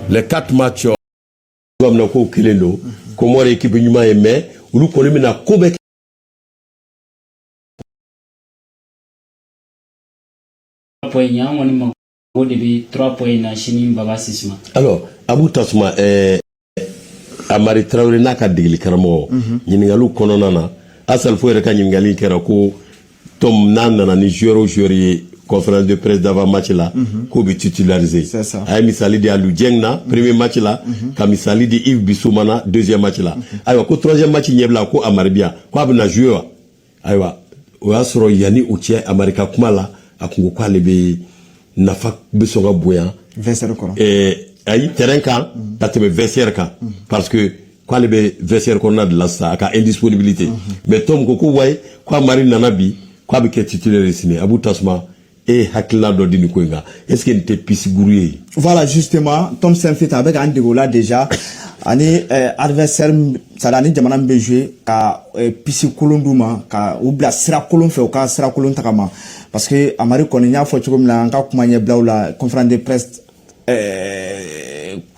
les 4 matchs comme ko kelendo comme équipe nyuma mais ulu ko limina ko be alors Abou Tasma Amari Traoré n'a ka digili karamo ɲininkaliw kɔnɔna na asal fo yɛrɛ ka ɲininkali kɛra ko tom n'a nana ni joueur conférence de presse d'avant match là ko bi titulariser ay misali di Aliou Dieng na premier match là ka misali di Yves Bissoumana deuxième match là aywa ko troisième match ɲɛbila ko Amari Bia ko abina jouer wa aywa o y'a sɔrɔ yani u cɛ Amari ka kuma la a kun ko ale be nafa be sɔn ka bonya vestiaire kɔnɔ ayi terrain kan ka tɛmɛ vestiaire kan parce que kwale be vestiaire kɔnɔna de la sa a ka indisponibilité mais tom ko ko waye ko Amari nana bi ko a bɛ kɛ titulaire sini Abou Tasma et hakilina dɔ di ni ko in kan est ce que nin tɛ pisi guru ye voilà justement Tom Saintfiet a bɛ k'an dege o la déjà ani adversaire c'est-à-dire ani jamana min bɛ jouer ka pisi kolon d'u ma ka u bila sira kolon fɛ u ka sira kolon tagama parce que Amari kɔni n y'a fɔ cogo min na an ka kuma ɲɛbilaw la conférence de presse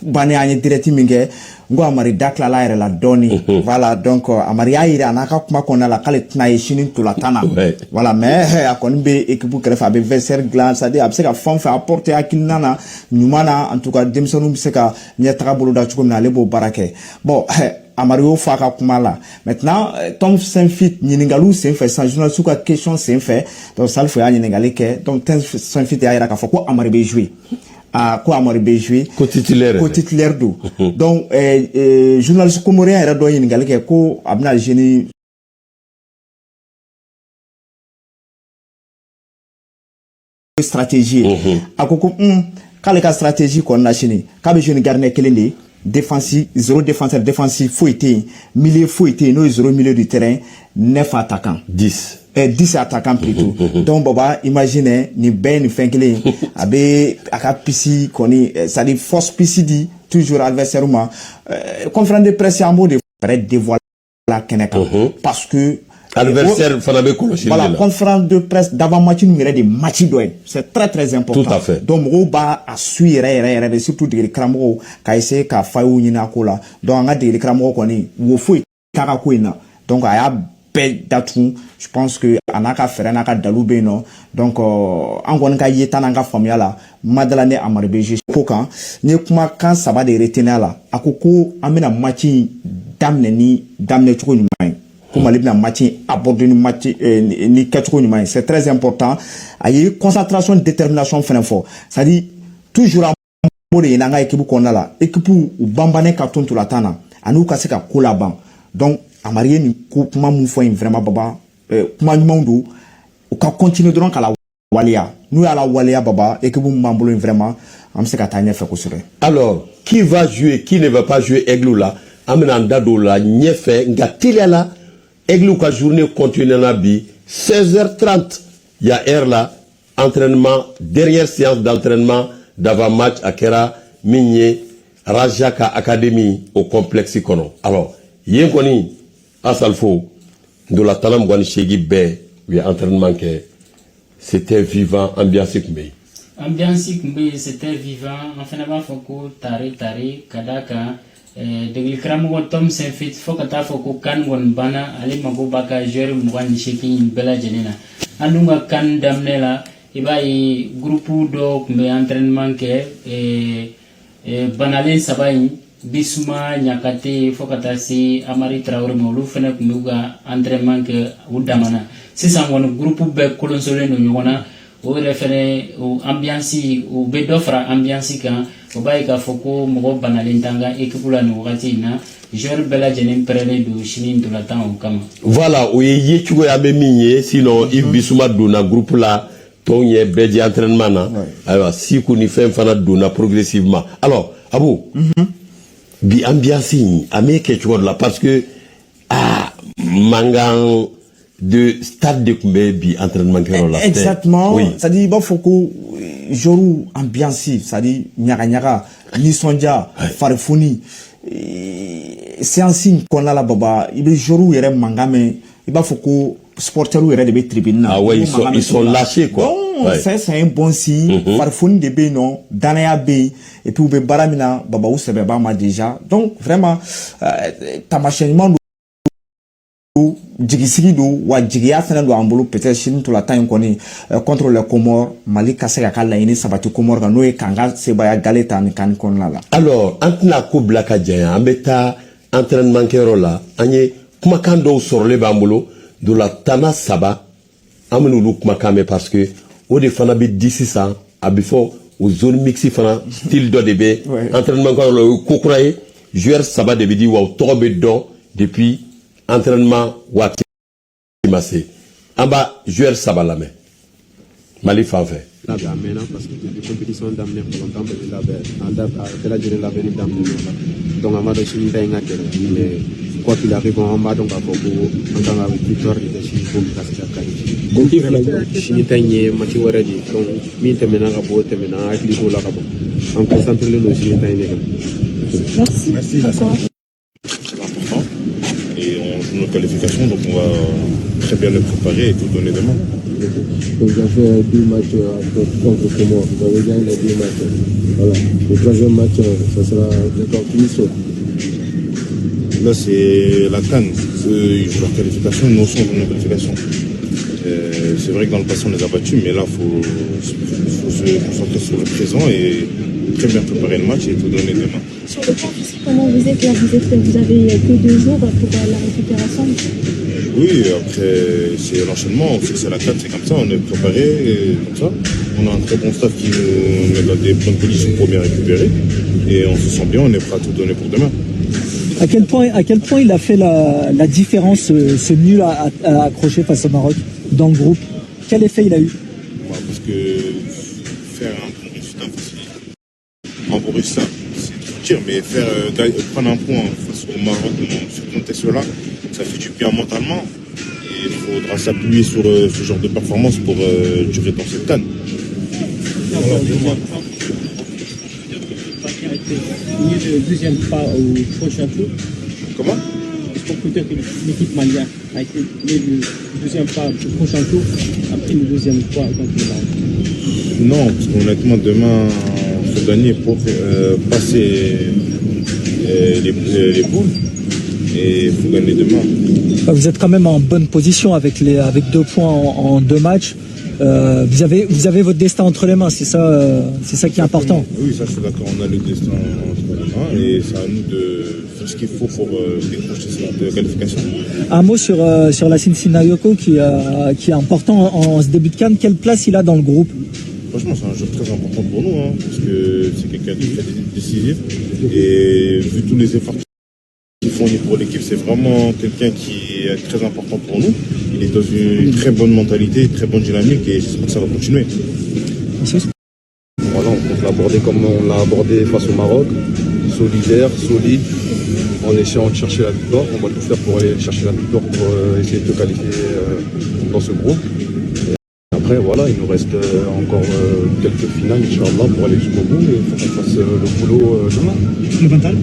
bannen an ye direct min kɛ n ko Amari da tilala a yɛrɛ la dɔɔni voilà donc Amari y'a yira a n'a ka kuma kɔnɔna la k'ale tɛna ye sini ntolantan na voilà mais a kɔni bɛ équipe kɛrɛfɛ a bɛ vestiaire dilan c'est-à-dire a bɛ se ka fɛn o fɛn apporter hakilina na ɲuman na en tout cas denmisɛnninw bɛ se ka ɲɛtaga bolo da cogo min na ale b'o baara kɛ bon Amari y'o fɔ a ka kuma la maintenant Tom Saintfiet ɲininkaliw senfɛ sisan journalistes ka question senfɛ donc Salifo y'a ɲininkali kɛ donc Tom Saintfiet y'a yira k'a fɔ ko Amari bɛ jouer ko Amari bɛ jouer ko titulaire do donc journaliste comorien yɛrɛ dɔ ɲininkali kɛ ko a bɛna jouer stratégie a ko ko k'ale ka stratégie kɔnɔna sini k'a bɛ jouer ni gardien kelen de défensif, 0 défenseur défensif fouetté, milieu fouetté, nous 0 milieu du terrain, 9 attaquants. 10. 10 attaquants plutôt. Donc, Baba, imaginez, ni ben, ni fin clé, abe, aka pisi, koni, ça dit force pisi dit, toujours adversaire, conférence de presse, en mode, prêt dévoiler la Keneka. Parce que, adversaire Fanabe Kolochili. Voilà, conférence de presse d'avant match numéro des matchs d'ouest. C'est très très important. Tout à fait. Donc, Mouba a suivi, surtout des Kramoro, qui a essayé qu'à Fayou Ninakola. Donc, on a des Kramoro qu'on est, Wofou et Karakoina. Donc, il y a bel datou. Je pense que Anaka Feranaka Daloube, non. Donc, en Gonka Yetananga Famiala, Madalane Amarbeji, Kokan, Nekuma, quand ça va des retenir là, à Koko, amena match damne choukou numain. Comme elle a match abordé ni quatre c'est très important. Il y a concentration, détermination, fort. Ça dit toujours à mode et nanga équipe qu'on a là, équipe ou bambane carton tout la tana. À nous casser qu'à collaban. Donc à marier ni comment nous faisons vraiment baba, comment nous mandou, ou qu'à continuer durant qu'à la walia. Nous à la walia baba, équipe ou mambolo vraiment, on sait qu'à tailler faire quoi. Alors qui va jouer, qui ne va pas jouer Aiglou là, amenanda do la nyefe ngatilia là. Aiglou ka journée continue na bi 16h30 il y a heure là entraînement dernière séance d'entraînement d'avant match à Kera Migné Rajaka Academy au complexe Kono. Alors yen koni asalfo de la talam gwani shegi be oui entraînement que c'était vivant ambiance kumbe. Ambiance kumbe c'était vivant enfin avant foko tare kadaka de Kramgo Tom Saintfiet Fokata Foko kan gon bana ali mago baka joueur mwan sheki bela jenena andunga kan damnela ibai groupe do me entraînement ke banalen sabai bisuma nyakate Fokata si Amari Traoré molu fena kumuga entraînement ke udamana sisan gon groupe be kolonsole no nyona o refere o ambiance o be dofra ambiance kan o bayi ka foko mogo banalen tanga équipe la no wakati na joueur bela jenen prene do shinin to la tan o kama voilà o ye chugo ya be minye sinon Yves Bissouma dona groupe la ton ye be di entraînement na alors si ko ni fem fana dona progressivement alors Abou bi ambiance amé quelque chose là parce que mangan de stade de Koumbe bi entraînement kero la exactement oui. Ça dit il faut que joru ambiance ça dit nyaga ni sonja farfuni c'est un signe qu'on a là baba il est joru yere mangame il faut que supporteru yere de tribune ah ouais ils sont lâchés quoi donc Ouais. C'est un bon signe. Farfouni de B, non. Danaya B. Et puis, ou Baramina, Baba ou Sebebama déjà. Donc, vraiment, tamachènement jigisigi do wa jigiya fana do an bolo peut-être Chine to la temps koni contre les Comores Mali ka se ka laɲini sabati Comores ka n'o ye kanga sebaya gale ta ni kan kɔnɔna la. Alors an tɛna ko bila ka janya an bɛ taa entraînement kɛyɔrɔ la an ye kumakan dɔw sɔrɔlen b'an bolo de la tana saba an bɛ n'olu kumakan mɛn parce que o de fana bɛ di sisan a bɛ fɔ o zone mixte fana style dɔ de bɛ entraînement kɛyɔrɔ la o ye ko kura ye joueur saba de bɛ di wa o tɔgɔ bɛ dɔn depuis entraînement waati ma se an b'a joueur saba lamɛn Mali fan fɛ. Là, maintenant, parce que les compétitions d'amener pour longtemps, mais là, la durée la venue d'amener. Donc, on va de suivre un gars, mais quoi qu'il arrive, on va donc avoir en tant que victoire, il est chez vous, parce que c'est la donc, si nous avons match already, donc, nous avons un rapport, nous avons un client là, on peut s'entendre le si nous avons. Merci. C'est important. Et on joue nos qualifications, donc on va très bien le préparer et tout donner demain. Donc vous avez fait 2 matchs contre Comores, vous avez gagné les 2 matchs. Voilà. Le troisième match, ça sera encore plus. Là c'est la CAN, ils jouent leur qualification, nous aussi on joue nos qualifications. C'est vrai que dans le passé on les a battus, mais là il faut se concentrer sur le présent et très bien préparer le match et tout donner demain. Sur le plan physique, comment vous êtes là? Vous avez que 2 jours pour la récupération? Oui, après c'est l'enchaînement, on sait que c'est la 4, c'est comme ça, on est préparé comme ça. On a un très bon staff qui nous met dans des bonnes conditions pour bien récupérer et on se sent bien, on est prêt à tout donner pour demain. À quel point il a fait la différence, ce nul à accrocher face au Maroc dans le groupe? Quel effet il a eu? Parce que faire un bon résultat facile, un bon résultat, c'est trop dur, mais prendre un point face au Maroc dans ce contexte-là, ça fait du bien mentalement et il faudra s'appuyer sur ce genre de performance pour durer dans cette canne. Le deuxième pas au prochain tour. Comment? Est-ce qu'on peut dire que l'équipe malienne a été le deuxième pas au prochain tour après le deuxième pas contre le Maroc? Non, parce qu'honnêtement, demain, il faut gagner pour passer les poules et il faut gagner demain. Vous êtes quand même en bonne position avec 2 points en 2 matchs. Vous avez votre destin entre les mains, c'est ça qui est important. Oui, ça je suis d'accord, on a le destin entre les mains et c'est à nous de faire ce qu'il faut pour décrocher cette qualification. Un mot sur Lassine Sinayoko qui est important en ce début de CAN. Quelle place il a dans le groupe? Franchement, c'est un joueur très important pour nous, parce que c'est quelqu'un de très décisif et vu tous les efforts qu'il fournit pour l'équipe, c'est vraiment quelqu'un qui est très important pour nous. Il est dans une très bonne mentalité, une très bonne dynamique et j'espère que ça va continuer. Voilà, on peut l'aborder comme on l'a abordé face au Maroc, solidaire, solide, en essayant de chercher la victoire. On va tout faire pour aller chercher la victoire pour essayer de se qualifier dans ce groupe. Et après, voilà, il nous reste encore quelques finales, Inch'Allah, pour aller jusqu'au bout et il faut qu'on fasse le boulot demain. Le mental?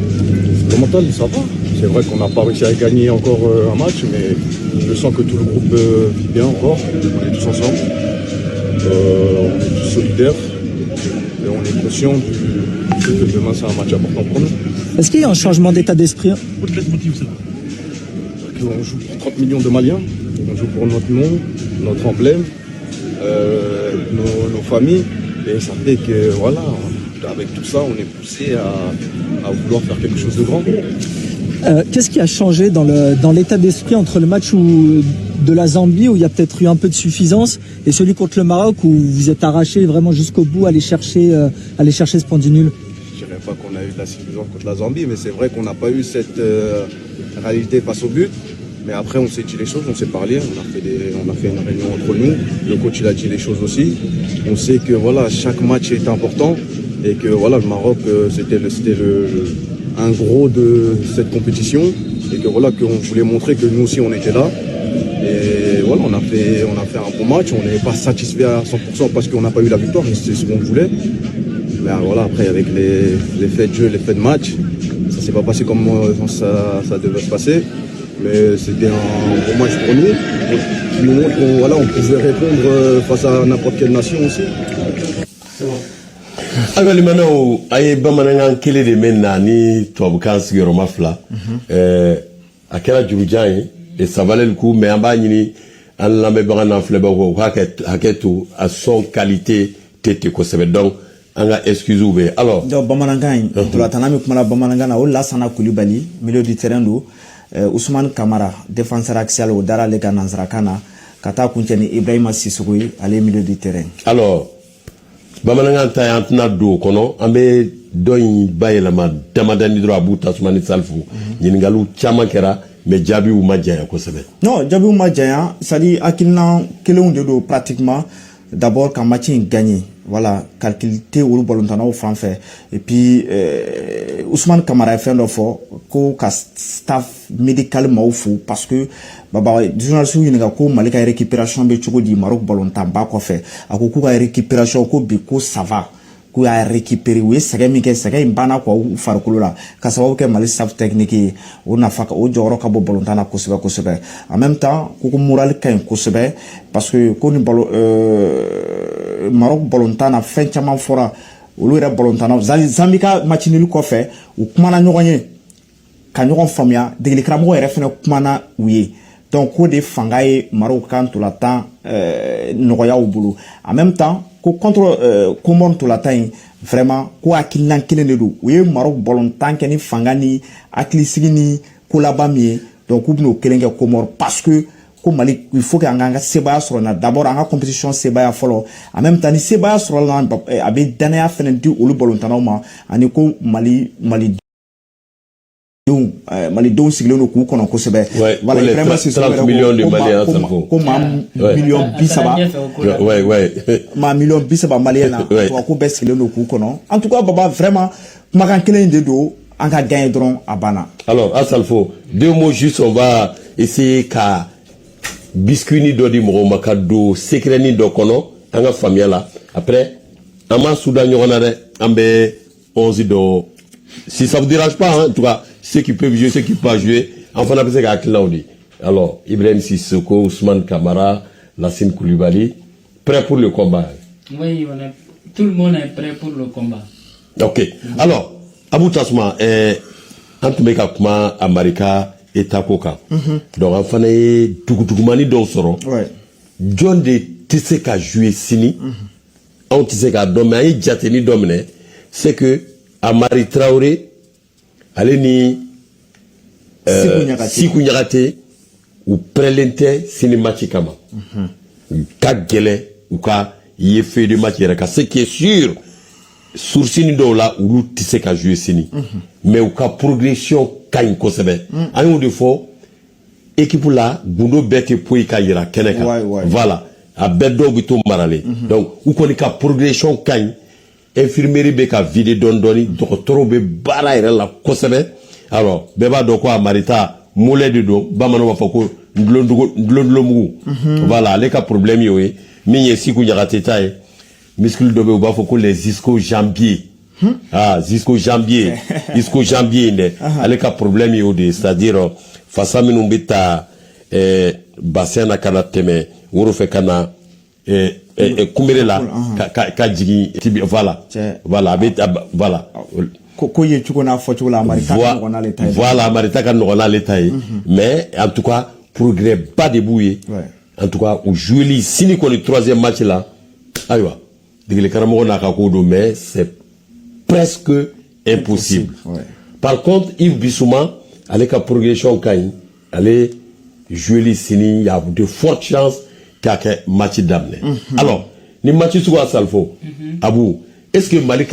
Le mental, ça va. C'est vrai qu'on n'a pas réussi à gagner encore un match, mais je sens que tout le groupe vit bien encore. On est tous ensemble. On est tous solidaires. Et on est conscient du fait que demain, c'est un match important pour nous. Est-ce qu'il y a un changement d'état d'esprit? On joue pour 30 millions de Maliens. On joue pour notre nom, notre emblème, nos familles. Et ça fait que, voilà, avec tout ça, on est poussé à vouloir faire quelque chose de grand. Qu'est-ce qui a changé dans l'état d'esprit entre le match de la Zambie, où il y a peut-être eu un peu de suffisance, et celui contre le Maroc, où vous êtes arraché vraiment jusqu'au bout, aller chercher ce point du nul? Je ne dirais pas qu'on a eu de la suffisance contre la Zambie, mais c'est vrai qu'on n'a pas eu cette réalité face au but. Mais après, on s'est dit les choses, on s'est parlé, on a fait une réunion entre nous. Le coach, il a dit les choses aussi. On sait que voilà, chaque match est important et que voilà, le Maroc, c'était un gros de cette compétition et que voilà, qu'on voulait montrer que nous aussi, on était là. Et voilà, on a fait un bon match. On n'est pas satisfait à 100% parce qu'on n'a pas eu la victoire, mais c'est ce qu'on voulait. Mais voilà, après, avec les faits de jeu, les faits de match, ça s'est pas passé comme ça devait se passer. Mais c'était un gros match pour nous. Qui nous montre qu'on voilà, on pouvait répondre face à n'importe quelle nation aussi. Alors, maintenant, aye bamanangan kele de menna ni tuabukan sigiroma fila. A kɛra jurujan ye, et ça valait le coup, mais en bas, ni an lamɛnbaga n'an filɛbaga ko hakɛ to a son qualité tɛ kosɛbɛ. Donc, an ka excuse bɛ. Alors, donc bamanankan tolatana min kumana bamanankan na o Lassana Coulibaly, milieu du terrain do, Ousmane Kamara, défenseur axial o dara le ka nansarakan na, ka taa kuncɛ ni Ibrahima Sissoko ye, ale milieu du terrain. Alors, bamanangan ta ye an tɛna don o kɔnɔ, an bɛ dɔ in bayɛlɛma damadani dɔrɔn Abu Tasumani Salfu. Ɲininkaliw caman kɛra, mais jaabiw ma janya kosɛbɛ. Non, jaabiw ma janya, c'est-à-dire hakilina kelenw de do pratiquement. D'abord quand match in gagné, voilà, calculité olu ballontannaw fan fɛ, et puis Ousmane Kamara ye fɛn dɔ fɔ ko ka staff médical maaw fo parce que baba journaliste ɲininka ko Mali ka récupération bɛ cogo di Maroc ballontan ba kɔfɛ, a ko k'u ka récupération ko bi ko ça va, k'u y'a récupérer, u ye sɛgɛn min kɛ sɛgɛn in banna quoi u farikolo la, ka sababu kɛ Mali staff technique ye, o nafa o jɔyɔrɔ ka bɔ ballontan na kosɛbɛ kosɛbɛ. En même temps ko moral ka ɲi kosɛbɛ parce que ko ni Maroc ballontan na fɛn caman fɔra olu yɛrɛ ballontan na Zambie ka match nul kɔfɛ u kumana ɲɔgɔn ye ka ɲɔgɔn faamuya, degeli karamɔgɔ yɛrɛ fɛnɛ kumana u ye. Donc ko de fanga ye Maroc kan ntolantan nɔgɔyaw bolo. En même temps ko contre Comore ntolantan in vraiment ko hakilina kelen de do, u ye Maroc ballontan kɛ ni fanga ni hakilisigi ni ko laban min ye, donc u bɛn'o kelen kɛ Comore parce que ko Mali il faut que an ka sebaya sɔrɔ na, d'abord an ka compétition sebaya fɔlɔ, en même temps ni sebaya sɔrɔ la a bɛ danaya fɛnɛ di olu ballontannaw ma, ani ko malidenw sigilen do k'u kɔnɔ kosɛbɛ. Voilà, vraiment c'est 30 millions de Maliens ko maa million 30 maa million 30 Maliens na ko bɛɛ sigilen do k'u kɔnɔ. En tout cas baba vraiment kumakan kelen de do, an ka gagner dɔrɔn a banna. Alors Asalfo, deux mots juste, on va essayer ka biscuit ni dɔ di mɔgɔw ma, ka don secret ni dɔ kɔnɔ an ka faamuya la. Après an ma suda ɲɔgɔn na dɛ, an bɛ 11 dɔ, si ça vous dérange pas, hein, en tout cas ceux qui peuvent jouer, ceux qui peuvent pas jouer, en fait on a ka hakilinaw di. Alors Ibrahim Sissoko, Ousmane Kamara, Lassana Coulibaly, prêt pour le combat. Oui, tout le monde est prêt pour le combat. Ok. Alors Abu Tasuma, an tun bɛ ka kuma Amerika État ko kan. Donc an fana ye dugudugumani dɔw sɔrɔ. Jɔn de tɛ se ka jouer sini, anw tɛ se k'a dɔn, mais an ye jateni dɔ minɛ, c'est que Amari Traoré ale ni Siku Ɲagate u pɛrɛlen tɛ sini match kama. Ka gɛlɛ u ka ye feuille de match yɛrɛ kan, ce qui est sûr sursini dɔw la olu tɛ se ka jouer sini, mais u ka progression ka ɲi kosɛbɛ. An y'o de fɔ équipe la gundo bɛɛ tɛ poyi ka yira kɛnɛ kan. Voilà, a bɛɛ dɔw bɛ to maralen. Donc u kɔni ka progression ka ɲi, infirmerie bɛ ka vide dɔɔni dɔɔni, dɔgɔtɔrɔw bɛ baara yɛrɛ la kosɛbɛ. Alors bɛɛ b'a dɔn ko Amarita molɛ de don, bamananw b'a fɔ ko ndulondulomugu. Voilà, ale ka problème y'o ye, min ye Siku Ɲagate ta ye, muscle dɔ bɛ yen u b'a fɔ ko les ischio-jambiers. Ischio-jambier dɛ, ale ka problème y'o de, c'est-à-dire fasa minnu bɛ taa bassin na ka na tɛmɛ woro fɛ ka na kunbere la ka jigin tibi, voilà a bɛ voilà ko ye cogo n'a fɔcogo la Amarita ka ɲɔgɔn n'ale ta ye. Voilà, Amarita ka ɲɔgɔn n'ale ta ye, mais en tout cas progrès ba de b'u ye. En tout cas u joueli sini kɔni troisième match la, ayiwa degeli karamɔgɔ n'a ka ko don, mais c'est presque impossible. Par contre Yves Bissouma ale ka progression ka ɲi, ale joueli sini, il y a de fortes chances k'a kɛ match daminɛ. Alors ni match sugu Asalfo, Abu, est-ce que Mali